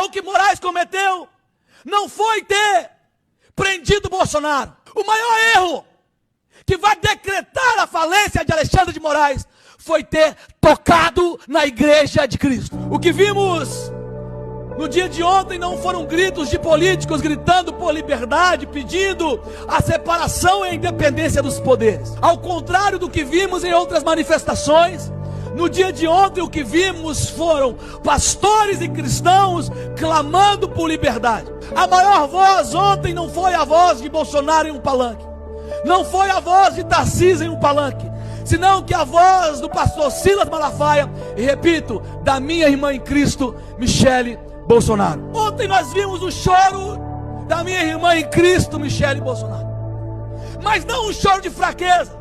erro que Moraes cometeu não foi ter prendido Bolsonaro. O maior erro que vai decretar a falência de Alexandre de Moraes foi ter tocado na igreja de Cristo. O que vimos no dia de ontem não foram gritos de políticos gritando por liberdade, pedindo a separação e a independência dos poderes. Ao contrário do que vimos em outras manifestações, no dia de ontem o que vimos foram pastores e cristãos clamando por liberdade. A maior voz ontem não foi a voz de Bolsonaro em um palanque, não foi a voz de Tarcísio em um palanque, senão que a voz do pastor Silas Malafaia, e repito, da minha irmã em Cristo, Michele Bolsonaro. Ontem nós vimos o choro da minha irmã em Cristo, Michele Bolsonaro, mas não um choro de fraqueza,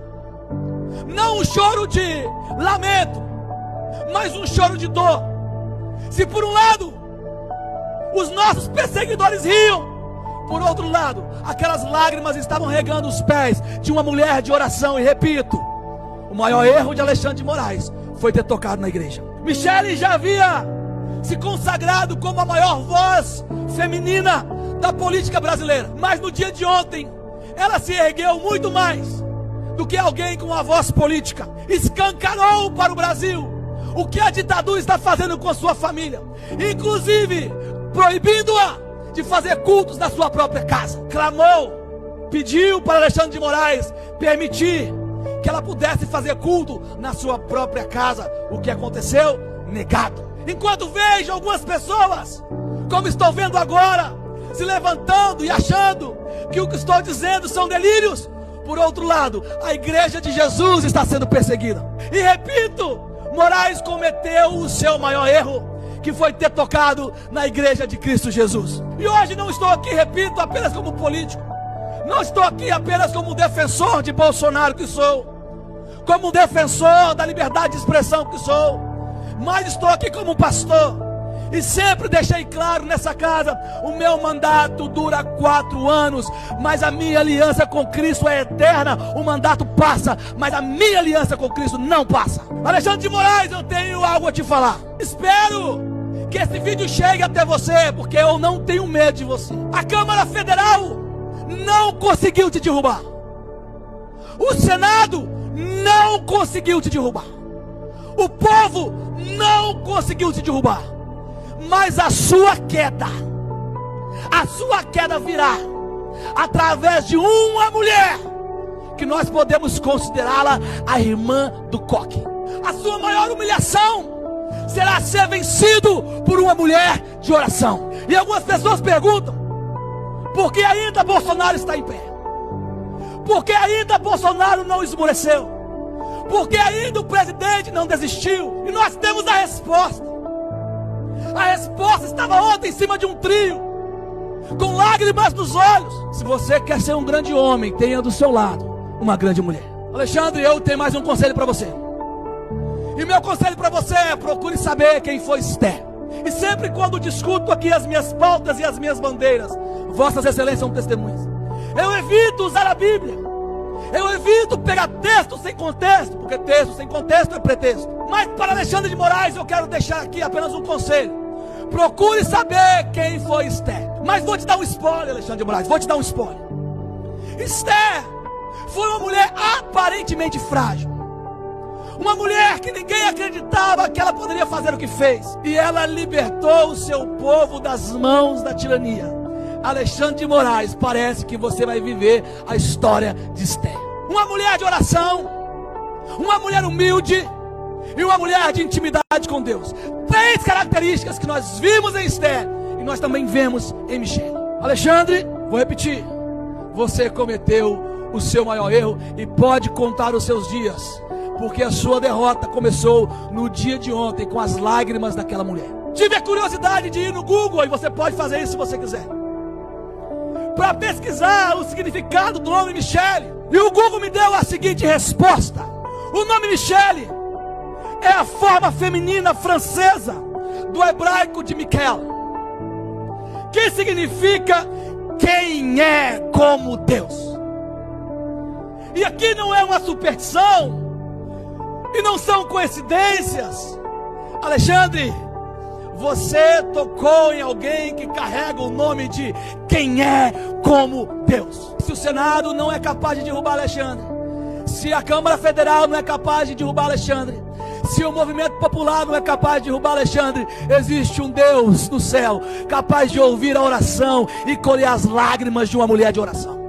não um choro de lamento, mas um choro de dor. Se por um lado os nossos perseguidores riam, por outro lado aquelas lágrimas estavam regando os pés de uma mulher de oração. E repito, o maior erro de Alexandre de Moraes foi ter tocado na igreja. Michele já havia se consagrado como a maior voz feminina da política brasileira, mas no dia de ontem ela se ergueu muito mais do que alguém com uma voz política. Escancarou para o Brasil o que a ditadura está fazendo com a sua família, inclusive proibindo-a de fazer cultos na sua própria casa. Clamou, pediu para Alexandre de Moraes permitir que ela pudesse fazer culto na sua própria casa. O que aconteceu? Negado. Enquanto vejo algumas pessoas, como estou vendo agora, se levantando e achando que o que estou dizendo são delírios, por outro lado, a igreja de Jesus está sendo perseguida. E repito, Moraes cometeu o seu maior erro, que foi ter tocado na igreja de Cristo Jesus. E hoje não estou aqui, repito, apenas como político, não estou aqui apenas como defensor de Bolsonaro que sou, como defensor da liberdade de expressão que sou, mas estou aqui como pastor. E sempre deixei claro nessa casa, o meu mandato dura 4 anos, mas a minha aliança com Cristo é eterna. O mandato passa, mas a minha aliança com Cristo não passa. Alexandre de Moraes, eu tenho algo a te falar. Espero que esse vídeo chegue até você, porque eu não tenho medo de você. A Câmara Federal não conseguiu te derrubar. O Senado não conseguiu te derrubar. O povo não conseguiu te derrubar. Mas a sua queda virá através de uma mulher, que nós podemos considerá-la a irmã do coque. A sua maior humilhação será ser vencido por uma mulher de oração. E algumas pessoas perguntam, por que ainda Bolsonaro está em pé? Por que ainda Bolsonaro não esmoreceu? Por que ainda o presidente não desistiu? E nós temos a resposta. A resposta estava ontem em cima de um trio, com lágrimas nos olhos. Se você quer ser um grande homem, tenha do seu lado uma grande mulher. Alexandre, eu tenho mais um conselho para você. E meu conselho para você é: procure saber quem foi Esther. E sempre quando discuto aqui as minhas pautas e as minhas bandeiras, vossas excelências são testemunhas, eu evito usar a Bíblia, eu evito pegar texto sem contexto, porque texto sem contexto é pretexto. Mas para Alexandre de Moraes eu quero deixar aqui apenas um conselho: procure saber quem foi Esther. Mas vou te dar um spoiler, Alexandre de Moraes, vou te dar um spoiler. Esther foi uma mulher aparentemente frágil, uma mulher que ninguém acreditava que ela poderia fazer o que fez, e ela libertou o seu povo das mãos da tirania. Alexandre de Moraes, parece que você vai viver a história de Esther, uma mulher de oração, uma mulher humilde e uma mulher de intimidade com Deus. 3 características que nós vimos em Esther e nós também vemos em Michele. Alexandre, vou repetir, você cometeu o seu maior erro e pode contar os seus dias, porque a sua derrota começou no dia de ontem com as lágrimas daquela mulher. Tive a curiosidade de ir no Google, e você pode fazer isso se você quiser, para pesquisar o significado do nome Michele. E o Google me deu a seguinte resposta: o nome Michele é a forma feminina francesa do hebraico de Michael, que significa quem é como Deus. E aqui não é uma superstição, e não são coincidências. Alexandre, Você tocou em alguém que carrega o nome de quem é como Deus. Se o Senado não é capaz de derrubar Alexandre, se a Câmara Federal não é capaz de derrubar Alexandre, se o movimento popular não é capaz de derrubar Alexandre, existe um Deus no céu capaz de ouvir a oração e colher as lágrimas de uma mulher de oração.